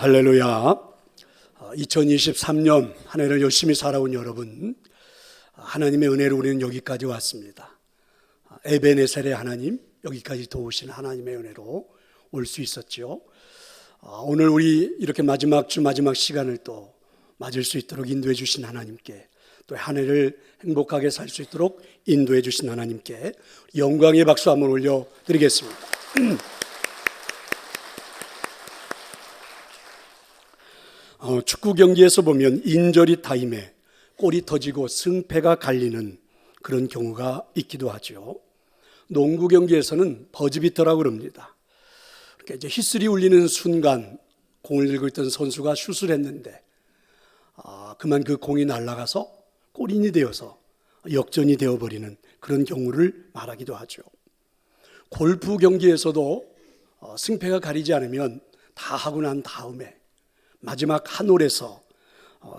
할렐루야. 2023년 한 해를 열심히 살아온 여러분, 하나님의 은혜로 우리는 여기까지 왔습니다. 에베네셀의 하나님, 여기까지 도우신 하나님의 은혜로 올 수 있었죠. 오늘 우리 이렇게 마지막 주 마지막 시간을 또 맞을 수 있도록 인도해 주신 하나님께, 또 한 해를 행복하게 살 수 있도록 인도해 주신 하나님께 영광의 박수 한번 올려드리겠습니다. 축구 경기에서 보면 인저리 타임에 골이 터지고 승패가 갈리는 그런 경우가 있기도 하죠. 농구 경기에서는 버즈비터라고 그럽니다. 이렇게 이제 휘슬이 울리는 순간 공을 들고 있던 선수가 슛을 했는데 그만 그 공이 날아가서 골인이 되어서 역전이 되어버리는 그런 경우를 말하기도 하죠. 골프 경기에서도 승패가 가리지 않으면 다 하고 난 다음에 마지막 한 홀에서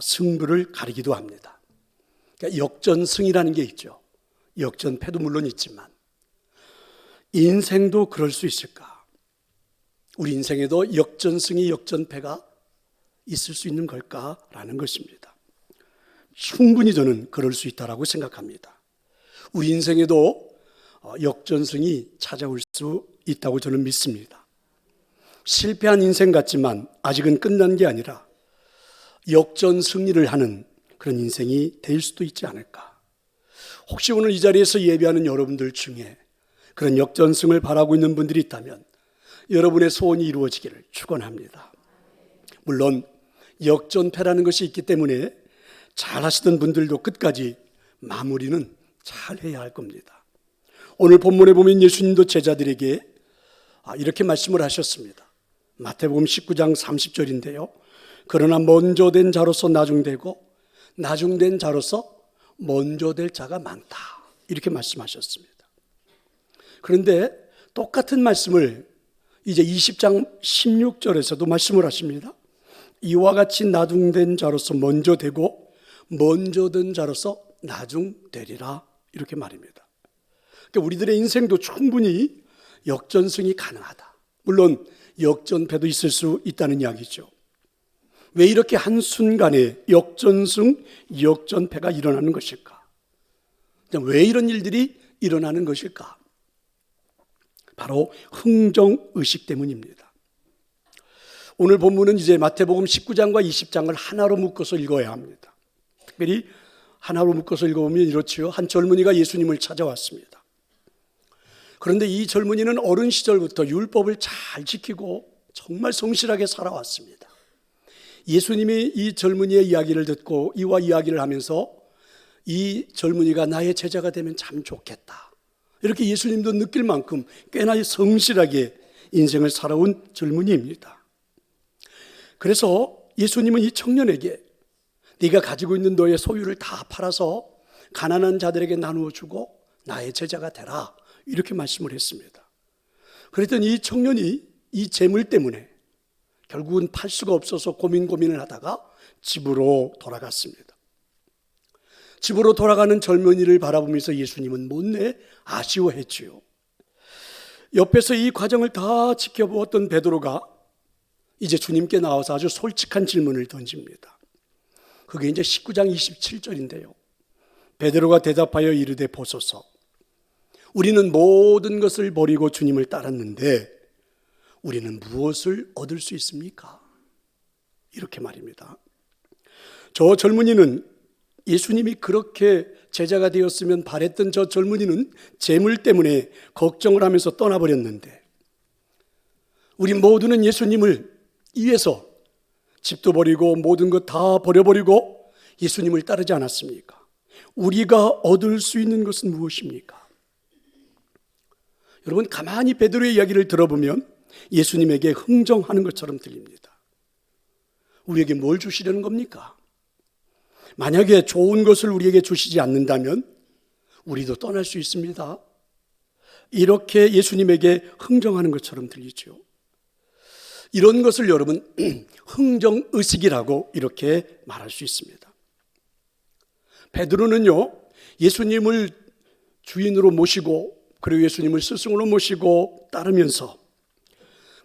승부를 가리기도 합니다. 그러니까 역전승이라는 게 있죠. 역전패도 물론 있지만 인생도 그럴 수 있을까? 우리 인생에도 역전승이 역전패가 있을 수 있는 걸까라는 것입니다. 충분히 저는 그럴 수 있다고 생각합니다. 우리 인생에도 역전승이 찾아올 수 있다고 저는 믿습니다. 실패한 인생 같지만 아직은 끝난 게 아니라 역전 승리를 하는 그런 인생이 될 수도 있지 않을까. 혹시 오늘 이 자리에서 예배하는 여러분들 중에 그런 역전승을 바라고 있는 분들이 있다면 여러분의 소원이 이루어지기를 축원합니다. 물론 역전패라는 것이 있기 때문에 잘 하시던 분들도 끝까지 마무리는 잘 해야 할 겁니다. 오늘 본문에 보면 예수님도 제자들에게 이렇게 말씀을 하셨습니다. 마태복음 19장 30절인데요. 그러나 먼저 된 자로서 나중되고 나중된 자로서 먼저 될 자가 많다. 이렇게 말씀하셨습니다. 그런데 똑같은 말씀을 이제 20장 16절에서도 말씀을 하십니다. 이와 같이 나중된 자로서 먼저 되고 먼저 된 자로서 나중되리라. 이렇게 말입니다. 그러니까 우리들의 인생도 충분히 역전승이 가능하다. 물론 역전패도 있을 수 있다는 이야기죠. 왜 이렇게 한순간에 역전승, 역전패가 일어나는 것일까? 왜 이런 일들이 일어나는 것일까? 바로 흥정의식 때문입니다. 오늘 본문은 이제 마태복음 19장과 20장을 하나로 묶어서 읽어야 합니다. 특별히 하나로 묶어서 읽어보면 이렇지요. 한 젊은이가 예수님을 찾아왔습니다. 그런데 이 젊은이는 어린 시절부터 율법을 잘 지키고 정말 성실하게 살아왔습니다. 예수님이 이 젊은이의 이야기를 듣고 이와 이야기를 하면서 이 젊은이가 나의 제자가 되면 참 좋겠다. 이렇게 예수님도 느낄 만큼 꽤나 성실하게 인생을 살아온 젊은이입니다. 그래서 예수님은 이 청년에게 네가 가지고 있는 너의 소유를 다 팔아서 가난한 자들에게 나누어 주고 나의 제자가 되라. 이렇게 말씀을 했습니다. 그랬더니 이 청년이 이 재물 때문에 결국은 팔 수가 없어서 고민을 하다가 집으로 돌아갔습니다. 집으로 돌아가는 젊은이를 바라보면서 예수님은 못내 아쉬워했지요. 옆에서 이 과정을 다 지켜보았던 베드로가 이제 주님께 나와서 아주 솔직한 질문을 던집니다. 그게 이제 19장 27절인데요. 베드로가 대답하여 이르되 보소서. 우리는 모든 것을 버리고 주님을 따랐는데 우리는 무엇을 얻을 수 있습니까? 이렇게 말입니다. 저 젊은이는 예수님이 그렇게 제자가 되었으면 바랬던 저 젊은이는 재물 때문에 걱정을 하면서 떠나버렸는데 우리 모두는 예수님을 위해서 집도 버리고 모든 것 다 버려버리고 예수님을 따르지 않았습니까? 우리가 얻을 수 있는 것은 무엇입니까? 여러분 가만히 베드로의 이야기를 들어보면 예수님에게 흥정하는 것처럼 들립니다. 우리에게 뭘 주시려는 겁니까? 만약에 좋은 것을 우리에게 주시지 않는다면 우리도 떠날 수 있습니다. 이렇게 예수님에게 흥정하는 것처럼 들리죠. 이런 것을 여러분 흥정의식이라고 이렇게 말할 수 있습니다. 베드로는요 예수님을 주인으로 모시고 그리고 예수님을 스승으로 모시고 따르면서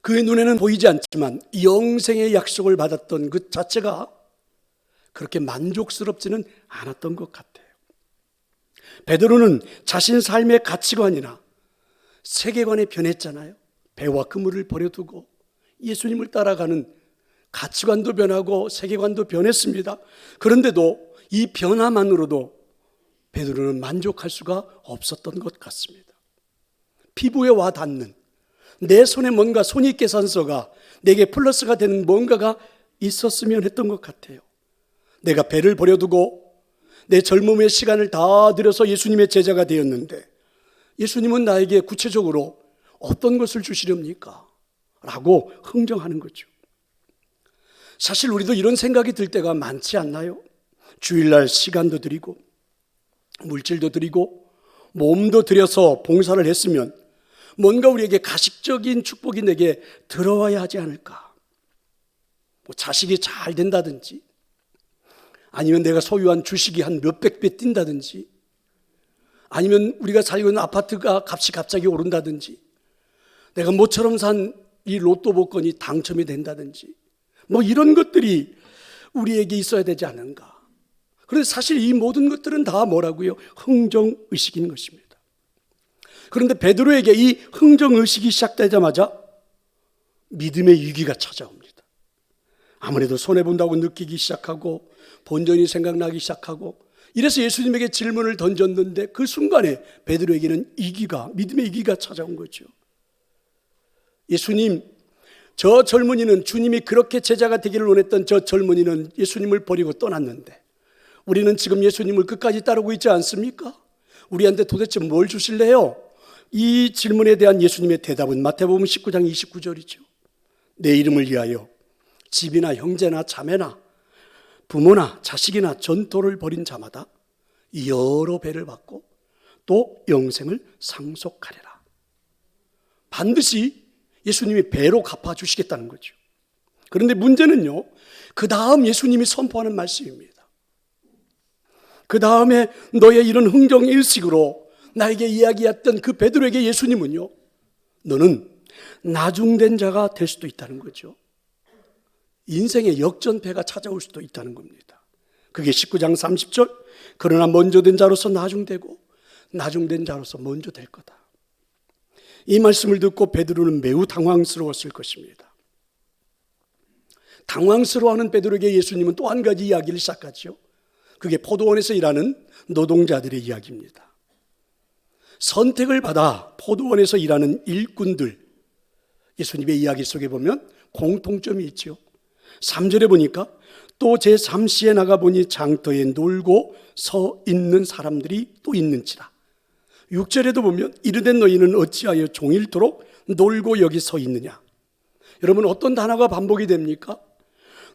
그의 눈에는 보이지 않지만 영생의 약속을 받았던 그 자체가 그렇게 만족스럽지는 않았던 것 같아요. 베드로는 자신 삶의 가치관이나 세계관에 변했잖아요. 배와 그물을 버려두고 예수님을 따라가는 가치관도 변하고 세계관도 변했습니다. 그런데도 이 변화만으로도 베드로는 만족할 수가 없었던 것 같습니다. 피부에 와 닿는, 내 손에 뭔가 손익계산서가 내게 플러스가 되는 뭔가가 있었으면 했던 것 같아요. 내가 배를 버려두고 내 젊음의 시간을 다 들여서 예수님의 제자가 되었는데 예수님은 나에게 구체적으로 어떤 것을 주시렵니까? 라고 흥정하는 거죠. 사실 우리도 이런 생각이 들 때가 많지 않나요? 주일날 시간도 드리고 물질도 드리고 몸도 들여서 봉사를 했으면 뭔가 우리에게 가식적인 축복이 내게 들어와야 하지 않을까? 자식이 잘 된다든지, 아니면 내가 소유한 주식이 한 몇백 배 뛴다든지, 아니면 우리가 살고 있는 아파트가 값이 갑자기 오른다든지, 내가 모처럼 산 이 로또 복권이 당첨이 된다든지, 이런 것들이 우리에게 있어야 되지 않은가? 그런데 사실 이 모든 것들은 다 뭐라고요? 흥정의식인 것입니다. 그런데 베드로에게 이 흥정의식이 시작되자마자 믿음의 위기가 찾아옵니다. 아무래도 손해본다고 느끼기 시작하고 본전이 생각나기 시작하고, 이래서 예수님에게 질문을 던졌는데 그 순간에 베드로에게는 믿음의 위기가 찾아온 거죠. 예수님, 저 젊은이는, 주님이 그렇게 제자가 되기를 원했던 저 젊은이는 예수님을 버리고 떠났는데 우리는 지금 예수님을 끝까지 따르고 있지 않습니까? 우리한테 도대체 뭘 주실래요? 이 질문에 대한 예수님의 대답은 마태복음 19장 29절이죠. 내 이름을 위하여 집이나 형제나 자매나 부모나 자식이나 전토를 벌인 자마다 여러 배를 받고 또 영생을 상속하리라. 반드시 예수님이 배로 갚아주시겠다는 거죠. 그런데 문제는요, 그 다음 예수님이 선포하는 말씀입니다. 그 다음에 너의 이런 흥정일식으로 나에게 이야기했던 그 베드로에게 예수님은요, 너는 나중된 자가 될 수도 있다는 거죠. 인생의 역전패가 찾아올 수도 있다는 겁니다. 그게 19장 30절, 그러나 먼저 된 자로서 나중되고 나중된 자로서 먼저 될 거다. 이 말씀을 듣고 베드로는 매우 당황스러웠을 것입니다. 당황스러워하는 베드로에게 예수님은 또 한 가지 이야기를 시작하죠. 그게 포도원에서 일하는 노동자들의 이야기입니다. 선택을 받아 포도원에서 일하는 일꾼들, 예수님의 이야기 속에 보면 공통점이 있죠. 3절에 보니까 또 제3시에 나가보니 장터에 놀고 서 있는 사람들이 또 있는지라. 6절에도 보면 이르된 너희는 어찌하여 종일토록 놀고 여기 서 있느냐. 여러분, 어떤 단어가 반복이 됩니까?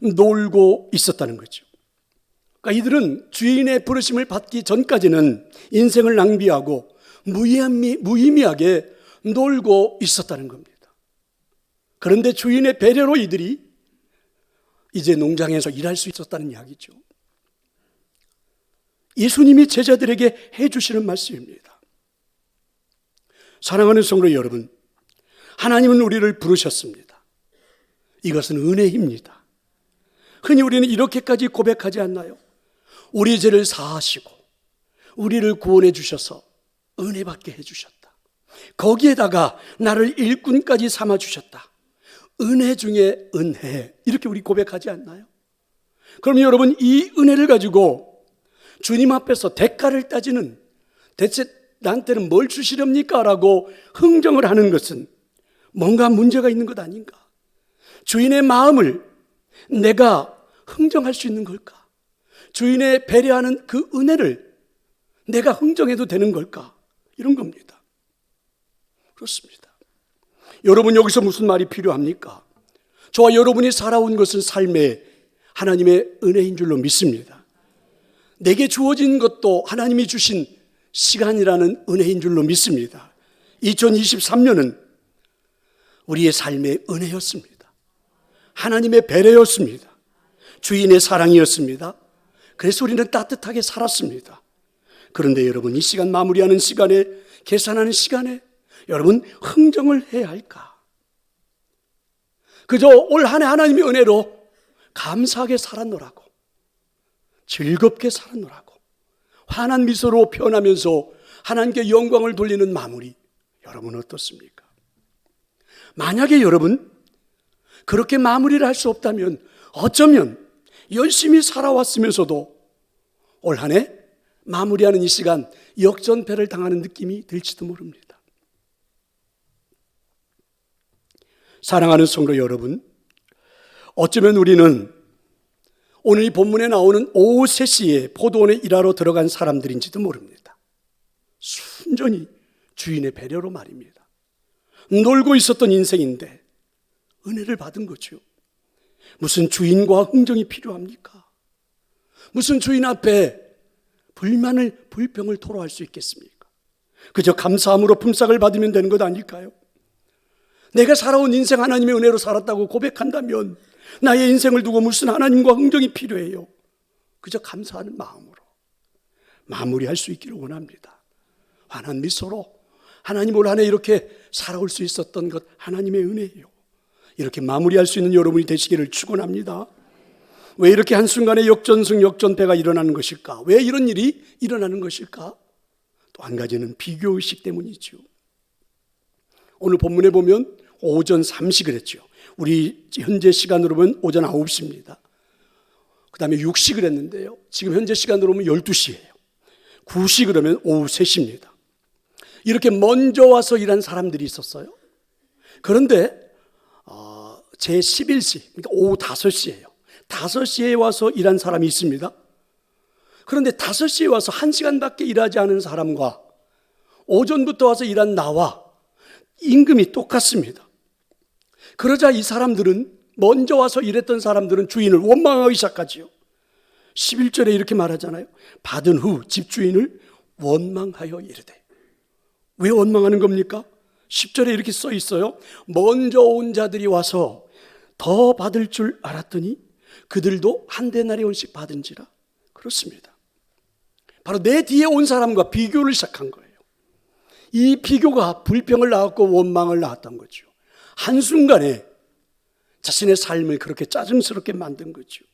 놀고 있었다는 거죠. 그러니까 이들은 주인의 부르심을 받기 전까지는 인생을 낭비하고 무의미하게 놀고 있었다는 겁니다. 그런데 주인의 배려로 이들이 이제 농장에서 일할 수 있었다는 이야기죠. 예수님이 제자들에게 해주시는 말씀입니다. 사랑하는 성도 여러분, 하나님은 우리를 부르셨습니다. 이것은 은혜입니다. 흔히 우리는 이렇게까지 고백하지 않나요? 우리 죄를 사하시고 우리를 구원해 주셔서 은혜 받게 해주셨다. 거기에다가 나를 일꾼까지 삼아 주셨다. 은혜 중에 은혜, 이렇게 우리 고백하지 않나요? 그럼 여러분, 이 은혜를 가지고 주님 앞에서 대가를 따지는, 대체 나한테는 뭘 주시렵니까? 라고 흥정을 하는 것은 뭔가 문제가 있는 것 아닌가? 주인의 마음을 내가 흥정할 수 있는 걸까? 주인의 배려하는 그 은혜를 내가 흥정해도 되는 걸까? 이런 겁니다. 그렇습니다. 여러분, 여기서 무슨 말이 필요합니까? 저와 여러분이 살아온 것은 삶의 하나님의 은혜인 줄로 믿습니다. 내게 주어진 것도 하나님이 주신 시간이라는 은혜인 줄로 믿습니다. 2023년은 우리의 삶의 은혜였습니다. 하나님의 배려였습니다. 주인의 사랑이었습니다. 그래서 우리는 따뜻하게 살았습니다. 그런데 여러분, 이 시간 마무리하는 시간에, 계산하는 시간에 여러분, 흥정을 해야 할까? 그저 올 한 해 하나님의 은혜로 감사하게 살았노라고, 즐겁게 살았노라고, 환한 미소로 표현하면서 하나님께 영광을 돌리는 마무리, 여러분 어떻습니까? 만약에 여러분 그렇게 마무리를 할 수 없다면 어쩌면 열심히 살아왔으면서도 올 한 해 마무리하는 이 시간 역전패를 당하는 느낌이 들지도 모릅니다. 사랑하는 성도 여러분, 어쩌면 우리는 오늘 이 본문에 나오는 오후 3시에 포도원에 일하러 들어간 사람들인지도 모릅니다. 순전히 주인의 배려로 말입니다. 놀고 있었던 인생인데 은혜를 받은 거죠. 무슨 주인과 흥정이 필요합니까? 무슨 주인 앞에 불평을 토로할 수 있겠습니까? 그저 감사함으로 품삯을 받으면 되는 것 아닐까요? 내가 살아온 인생 하나님의 은혜로 살았다고 고백한다면 나의 인생을 두고 무슨 하나님과 흥정이 필요해요? 그저 감사하는 마음으로 마무리할 수 있기를 원합니다. 환한 미소로 하나님 올 한 해 이렇게 살아올 수 있었던 것 하나님의 은혜예요. 이렇게 마무리할 수 있는 여러분이 되시기를 축원합니다. 왜 이렇게 한순간에 역전승 역전패가 일어나는 것일까? 왜 이런 일이 일어나는 것일까? 또 한 가지는 비교의식 때문이죠. 오늘 본문에 보면 오전 3시 그랬죠. 우리 현재 시간으로 보면 오전 9시입니다. 그 다음에 6시 그랬는데요, 지금 현재 시간으로 보면 12시예요. 9시 그러면 오후 3시입니다. 이렇게 먼저 와서 일한 사람들이 있었어요. 그런데 제 11시, 그러니까 오후 5시예요. 5시에 와서 일한 사람이 있습니다. 그런데 5시에 와서 1시간밖에 일하지 않은 사람과 오전부터 와서 일한 나와 임금이 똑같습니다. 그러자 이 사람들은, 먼저 와서 일했던 사람들은 주인을 원망하기 시작하지요. 11절에 이렇게 말하잖아요. 받은 후 집주인을 원망하여 이르되. 왜 원망하는 겁니까? 10절에 이렇게 써 있어요. 먼저 온 자들이 와서 더 받을 줄 알았더니 그들도 한 데나리온씩 받은지라. 그렇습니다. 바로 내 뒤에 온 사람과 비교를 시작한 거예요. 이 비교가 불평을 낳았고 원망을 낳았던 거죠. 한순간에 자신의 삶을 그렇게 짜증스럽게 만든 거죠.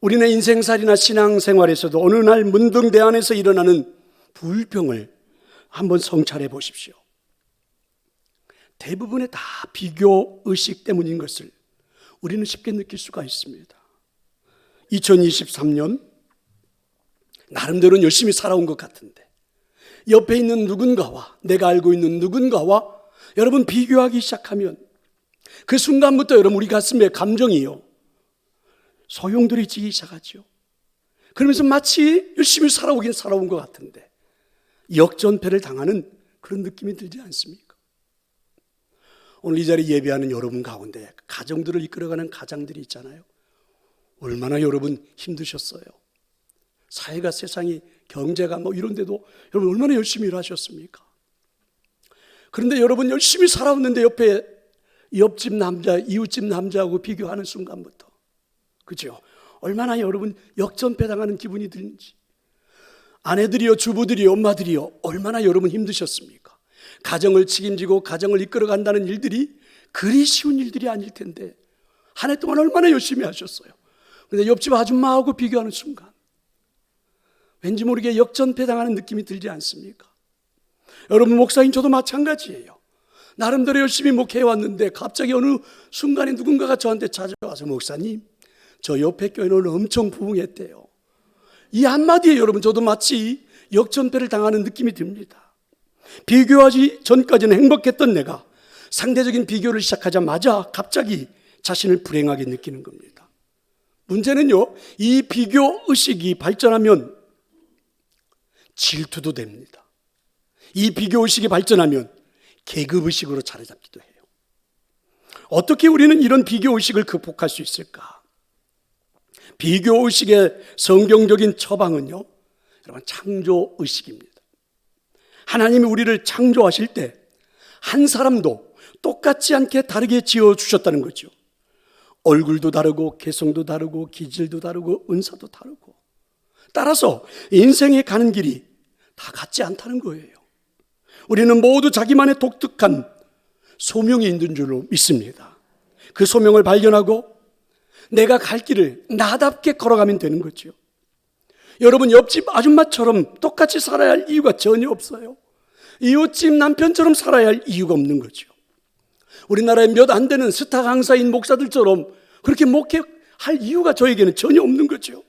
우리는 인생살이나 신앙생활에서도 어느 날 문등대 안에서 일어나는 불평을 한번 성찰해 보십시오. 대부분의 다 비교의식 때문인 것을 우리는 쉽게 느낄 수가 있습니다. 2023년 나름대로는 열심히 살아온 것 같은데 옆에 있는 누군가와, 내가 알고 있는 누군가와 여러분 비교하기 시작하면 그 순간부터 여러분 우리 가슴에 감정이요, 소용돌이 지기 시작하죠. 그러면서 마치 열심히 살아오긴 살아온 것 같은데 역전패를 당하는 그런 느낌이 들지 않습니까? 오늘 이 자리에 예배하는 여러분 가운데 가정들을 이끌어가는 가장들이 있잖아요. 얼마나 여러분 힘드셨어요. 사회가, 세상이, 경제가 이런 데도 여러분 얼마나 열심히 일하셨습니까? 그런데 여러분 열심히 살아왔는데 옆에 옆집 남자, 이웃집 남자하고 비교하는 순간부터, 그죠? 얼마나 여러분 역전패 당하는 기분이 드는지. 아내들이요, 주부들이요, 엄마들이요, 얼마나 여러분 힘드셨습니까? 가정을 책임지고 가정을 이끌어간다는 일들이 그리 쉬운 일들이 아닐 텐데 한 해 동안 얼마나 열심히 하셨어요. 그런데 옆집 아줌마하고 비교하는 순간 왠지 모르게 역전패 당하는 느낌이 들지 않습니까? 여러분 목사님 저도 마찬가지예요. 나름대로 열심히 목회해왔는데 갑자기 어느 순간에 누군가가 저한테 찾아와서 목사님 저 옆에 교회는 오늘 엄청 부흥했대요. 이 한마디에 여러분 저도 마치 역전패를 당하는 느낌이 듭니다. 비교하지 전까지는 행복했던 내가 상대적인 비교를 시작하자마자 갑자기 자신을 불행하게 느끼는 겁니다. 문제는요, 이 비교의식이 발전하면 질투도 됩니다. 이 비교의식이 발전하면 계급의식으로 자리 잡기도 해요. 어떻게 우리는 이런 비교의식을 극복할 수 있을까? 비교의식의 성경적인 처방은요, 여러분 창조의식입니다. 하나님이 우리를 창조하실 때 한 사람도 똑같지 않게 다르게 지어주셨다는 거죠. 얼굴도 다르고 개성도 다르고 기질도 다르고 은사도 다르고, 따라서 인생에 가는 길이 다 같지 않다는 거예요. 우리는 모두 자기만의 독특한 소명이 있는 줄로 믿습니다. 그 소명을 발견하고 내가 갈 길을 나답게 걸어가면 되는 거죠. 여러분, 옆집 아줌마처럼 똑같이 살아야 할 이유가 전혀 없어요. 이웃집 남편처럼 살아야 할 이유가 없는 거죠. 우리나라에 몇 안 되는 스타 강사인 목사들처럼 그렇게 목회할 이유가 저에게는 전혀 없는 거죠.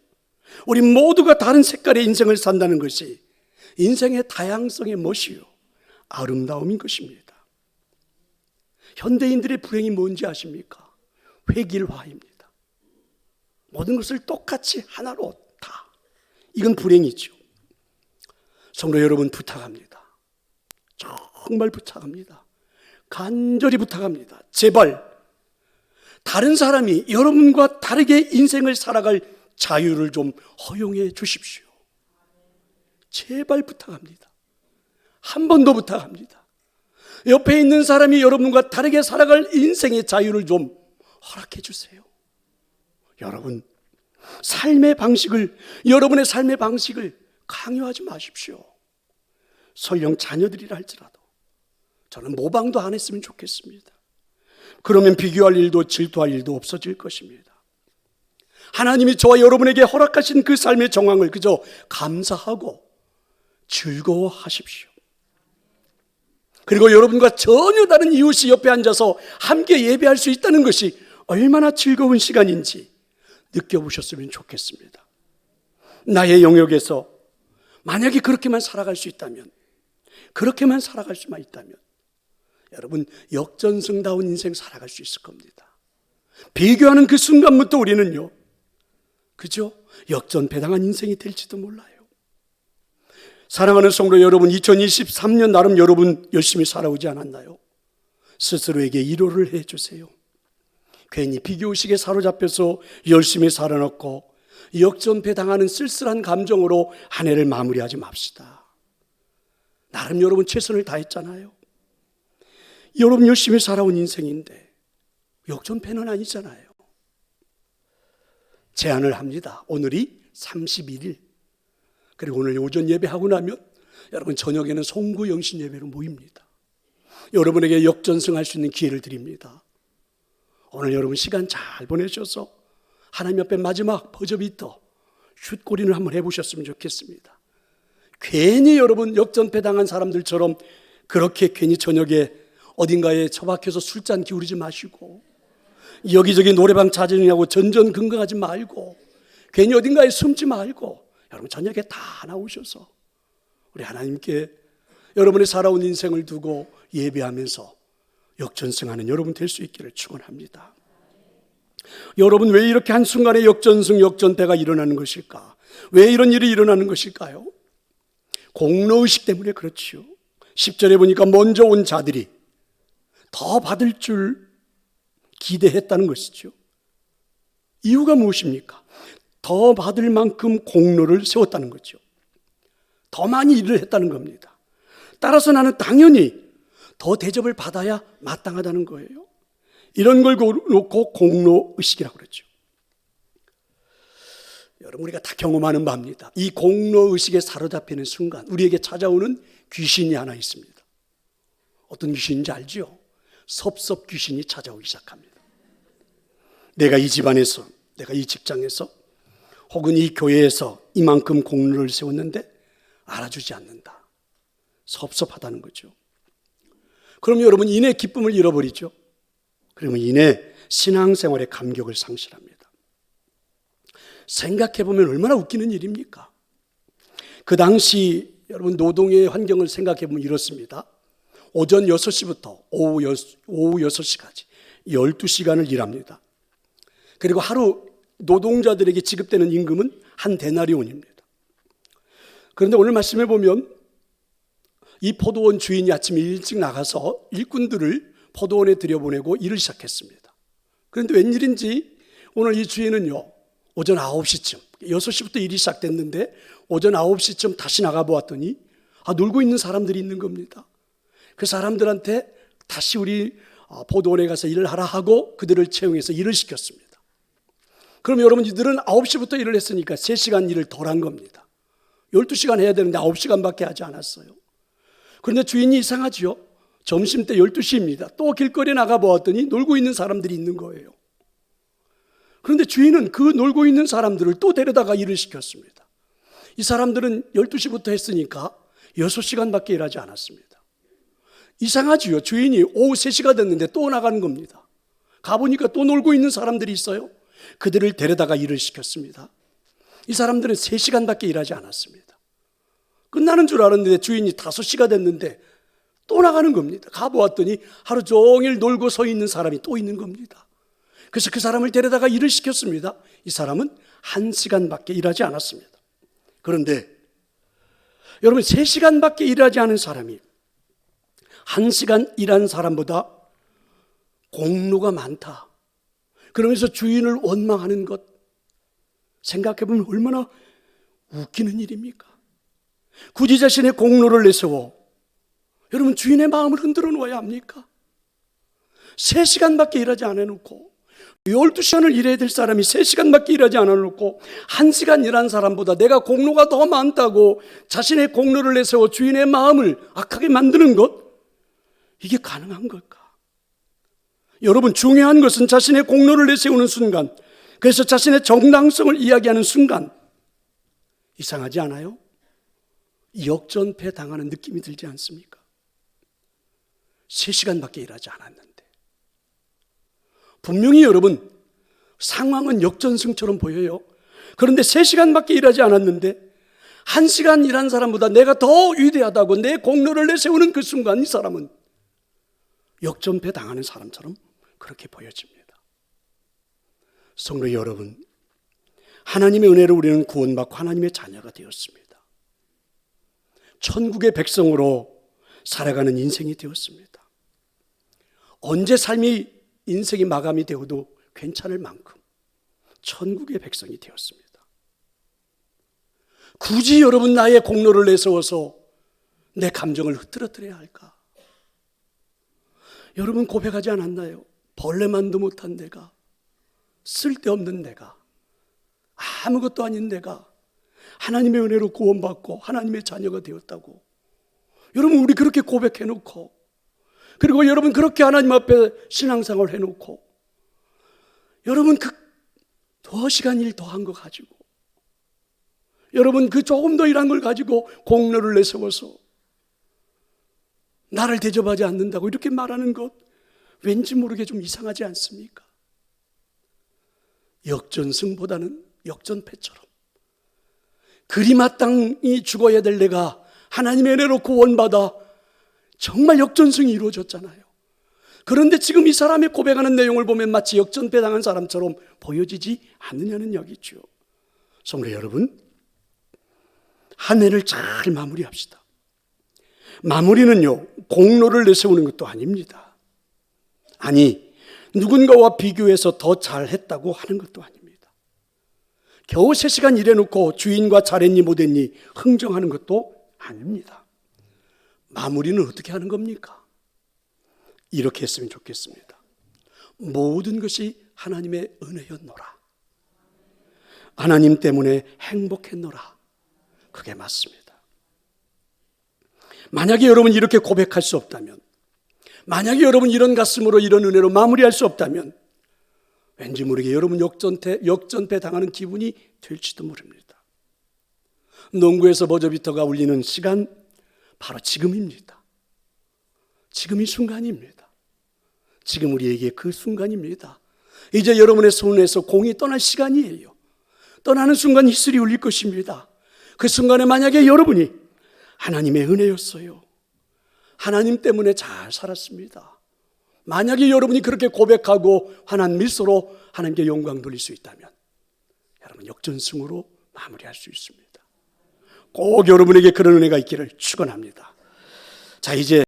우리 모두가 다른 색깔의 인생을 산다는 것이 인생의 다양성의 멋이요, 아름다움인 것입니다. 현대인들의 불행이 뭔지 아십니까? 획일화입니다. 모든 것을 똑같이 하나로 다. 이건 불행이죠. 성도 여러분, 부탁합니다. 정말 부탁합니다. 간절히 부탁합니다. 제발 다른 사람이 여러분과 다르게 인생을 살아갈 자유를 좀 허용해 주십시오. 제발 부탁합니다. 한 번 더 부탁합니다. 옆에 있는 사람이 여러분과 다르게 살아갈 인생의 자유를 좀 허락해 주세요. 여러분, 여러분의 삶의 방식을 강요하지 마십시오. 설령 자녀들이라 할지라도 저는 모방도 안 했으면 좋겠습니다. 그러면 비교할 일도 질투할 일도 없어질 것입니다. 하나님이 저와 여러분에게 허락하신 그 삶의 정황을 그저 감사하고 즐거워하십시오. 그리고 여러분과 전혀 다른 이웃이 옆에 앉아서 함께 예배할 수 있다는 것이 얼마나 즐거운 시간인지 느껴보셨으면 좋겠습니다. 나의 영역에서 만약에 그렇게만 살아갈 수 있다면, 그렇게만 살아갈 수만 있다면 여러분, 역전승다운 인생 살아갈 수 있을 겁니다. 비교하는 그 순간부터 우리는요, 그죠? 역전배당한 인생이 될지도 몰라요. 사랑하는 성도 여러분, 2023년 나름 여러분 열심히 살아오지 않았나요? 스스로에게 위로를 해주세요. 괜히 비교의식에 사로잡혀서 열심히 살아놓고 역전배당하는 쓸쓸한 감정으로 한 해를 마무리하지 맙시다. 나름 여러분 최선을 다했잖아요. 여러분 열심히 살아온 인생인데 역전패는 아니잖아요. 제안을 합니다. 오늘이 31일. 그리고 오늘 오전 예배하고 나면 여러분 저녁에는 송구 영신 예배로 모입니다. 여러분에게 역전승할 수 있는 기회를 드립니다. 오늘 여러분 시간 잘 보내셔서 하나님 앞에 마지막 버저비터 슛골인을 한번 해보셨으면 좋겠습니다. 괜히 여러분 역전패 당한 사람들처럼 그렇게 괜히 저녁에 어딘가에 처박혀서 술잔 기울이지 마시고, 여기저기 노래방 찾으냐고 전전긍긍하지 말고, 괜히 어딘가에 숨지 말고 여러분 저녁에 다 나오셔서 우리 하나님께 여러분의 살아온 인생을 두고 예배하면서 역전승하는 여러분 될 수 있기를 축원합니다. 여러분, 왜 이렇게 한순간에 역전승, 역전패가 일어나는 것일까? 왜 이런 일이 일어나는 것일까요? 공로의식 때문에 그렇지요. 10절에 보니까 먼저 온 자들이 더 받을 줄 기대했다는 것이죠. 이유가 무엇입니까? 더 받을 만큼 공로를 세웠다는 거죠. 더 많이 일을 했다는 겁니다. 따라서 나는 당연히 더 대접을 받아야 마땅하다는 거예요. 이런 걸 놓고 공로의식이라고 그러죠. 여러분, 우리가 다 경험하는 바입니다. 이 공로의식에 사로잡히는 순간 우리에게 찾아오는 귀신이 하나 있습니다. 어떤 귀신인지 알죠? 섭섭 귀신이 찾아오기 시작합니다. 내가 이 집안에서, 내가 이 직장에서, 혹은 이 교회에서 이만큼 공로를 세웠는데 알아주지 않는다. 섭섭하다는 거죠. 그럼 여러분 이내 기쁨을 잃어버리죠. 그러면 이내 신앙생활의 감격을 상실합니다. 생각해보면 얼마나 웃기는 일입니까? 그 당시 여러분 노동의 환경을 생각해보면 이렇습니다. 오전 6시부터 오후 6시까지 12시간을 일합니다. 그리고 하루 노동자들에게 지급되는 임금은 한 데나리온입니다. 그런데 오늘 말씀해 보면 이 포도원 주인이 아침에 일찍 나가서 일꾼들을 포도원에 들여보내고 일을 시작했습니다. 그런데 웬일인지 오늘 이 주인은요, 오전 9시쯤, 6시부터 일이 시작됐는데 오전 9시쯤 다시 나가보았더니 놀고 있는 사람들이 있는 겁니다. 그 사람들한테 다시 우리 포도원에 가서 일을 하라 하고 그들을 채용해서 일을 시켰습니다. 그럼 여러분, 이들은 9시부터 일을 했으니까 3시간 일을 덜 한 겁니다. 12시간 해야 되는데 9시간밖에 하지 않았어요. 그런데 주인이 이상하지요. 점심때 12시입니다. 또 길거리에 나가보았더니 놀고 있는 사람들이 있는 거예요. 그런데 주인은 그 놀고 있는 사람들을 또 데려다가 일을 시켰습니다. 이 사람들은 12시부터 했으니까 6시간밖에 일하지 않았습니다. 이상하지요. 주인이 오후 3시가 됐는데 또 나가는 겁니다. 가보니까 또 놀고 있는 사람들이 있어요. 그들을 데려다가 일을 시켰습니다. 이 사람들은 3시간밖에 일하지 않았습니다. 끝나는 줄 알았는데 주인이 5시가 됐는데 또 나가는 겁니다. 가보았더니 하루 종일 놀고 서 있는 사람이 또 있는 겁니다. 그래서 그 사람을 데려다가 일을 시켰습니다. 이 사람은 1시간밖에 일하지 않았습니다. 그런데 여러분, 3시간밖에 일하지 않은 사람이 1시간 일한 사람보다 공로가 많다, 그러면서 주인을 원망하는 것, 생각해보면 얼마나 웃기는 일입니까? 굳이 자신의 공로를 내세워 여러분 주인의 마음을 흔들어 놓아야 합니까? 3시간밖에 일하지 않아놓고 12시간을 일해야 될 사람이 3시간밖에 일하지 않아놓고 1시간 일한 사람보다 내가 공로가 더 많다고 자신의 공로를 내세워 주인의 마음을 악하게 만드는 것, 이게 가능한 걸까? 여러분, 중요한 것은 자신의 공로를 내세우는 순간, 그래서 자신의 정당성을 이야기하는 순간, 이상하지 않아요? 역전패 당하는 느낌이 들지 않습니까? 3시간밖에 일하지 않았는데. 분명히 여러분, 상황은 역전승처럼 보여요. 그런데 3시간밖에 일하지 않았는데 1시간 일한 사람보다 내가 더 위대하다고 내 공로를 내세우는 그 순간, 이 사람은 역전패 당하는 사람처럼 그렇게 보여집니다. 성도 여러분, 하나님의 은혜로 우리는 구원받고 하나님의 자녀가 되었습니다. 천국의 백성으로 살아가는 인생이 되었습니다. 언제 삶이 인생이 마감이 되어도 괜찮을 만큼 천국의 백성이 되었습니다. 굳이 여러분 나의 공로를 내세워서 내 감정을 흐트러뜨려야 할까? 여러분 고백하지 않았나요? 벌레만도 못한 내가, 쓸데없는 내가, 아무것도 아닌 내가 하나님의 은혜로 구원받고 하나님의 자녀가 되었다고. 여러분, 우리 그렇게 고백해놓고, 그리고 여러분 그렇게 하나님 앞에 신앙생활 해놓고, 여러분 그 2시간 일 더 한 거 가지고, 여러분 그 조금 더 일한 걸 가지고 공로를 내세워서 나를 대접하지 않는다고 이렇게 말하는 것, 왠지 모르게 좀 이상하지 않습니까? 역전승보다는 역전패처럼 그리 마땅히 죽어야 될 내가 하나님의 은혜로 구원받아 정말 역전승이 이루어졌잖아요. 그런데 지금 이 사람이 고백하는 내용을 보면 마치 역전패 당한 사람처럼 보여지지 않느냐는 얘기죠. 성도 여러분, 한 해를 잘 마무리합시다. 마무리는요, 공로를 내세우는 것도 아닙니다. 아니, 누군가와 비교해서 더 잘했다고 하는 것도 아닙니다. 겨우 3시간 일해놓고 주인과 잘했니 못했니 흥정하는 것도 아닙니다. 마무리는 어떻게 하는 겁니까? 이렇게 했으면 좋겠습니다. 모든 것이 하나님의 은혜였노라. 하나님 때문에 행복했노라. 그게 맞습니다. 만약에 여러분 이렇게 고백할 수 없다면, 만약에 여러분 이런 가슴으로 이런 은혜로 마무리할 수 없다면 왠지 모르게 여러분 역전패 당하는 기분이 될지도 모릅니다. 농구에서 버저비터가 울리는 시간, 바로 지금입니다. 지금 이 순간입니다. 지금 우리에게 그 순간입니다. 이제 여러분의 손에서 공이 떠날 시간이에요. 떠나는 순간 휘슬이 울릴 것입니다. 그 순간에 만약에 여러분이 하나님의 은혜였어요, 하나님 때문에 잘 살았습니다, 만약에 여러분이 그렇게 고백하고 환한 미소로 하나님께 영광 돌릴 수 있다면 여러분 역전승으로 마무리할 수 있습니다. 꼭 여러분에게 그런 은혜가 있기를 축원합니다. 자, 이제